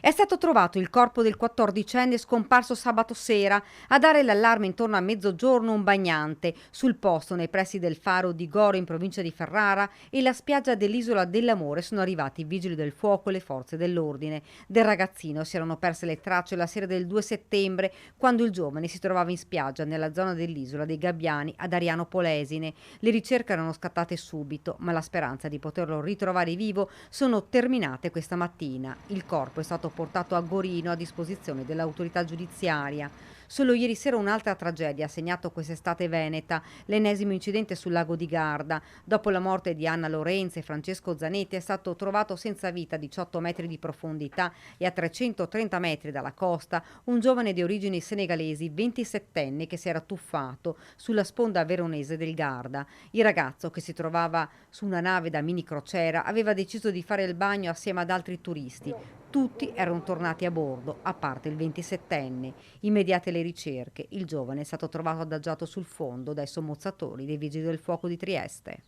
È stato trovato il corpo del 14enne scomparso sabato sera. A dare l'allarme intorno a mezzogiorno un bagnante. Sul posto, nei pressi del faro di Goro in provincia di Ferrara e la spiaggia dell'Isola dell'Amore, sono arrivati i vigili del fuoco e le forze dell'ordine. Del ragazzino si erano perse le tracce la sera del 2 settembre, quando il giovane si trovava in spiaggia nella zona dell'Isola dei Gabbiani ad Ariano Polesine. Le ricerche erano scattate subito, ma la speranza di poterlo ritrovare vivo sono terminate questa mattina. Il corpo è stato portato a Gorino a disposizione dell'autorità giudiziaria. Solo ieri sera un'altra tragedia ha segnato quest'estate veneta, l'ennesimo incidente sul lago di Garda. Dopo la morte di Anna Lorenza e Francesco Zanetti è stato trovato senza vita a 18 metri di profondità e a 330 metri dalla costa un giovane di origini senegalesi, 27enne, che si era tuffato sulla sponda veronese del Garda. Il ragazzo, che si trovava su una nave da mini crociera, aveva deciso di fare il bagno assieme ad altri turisti. Tutti erano tornati a bordo, a parte il 27enne. Immediate le ricerche, il giovane è stato trovato adagiato sul fondo dai sommozzatori dei Vigili del Fuoco di Trieste.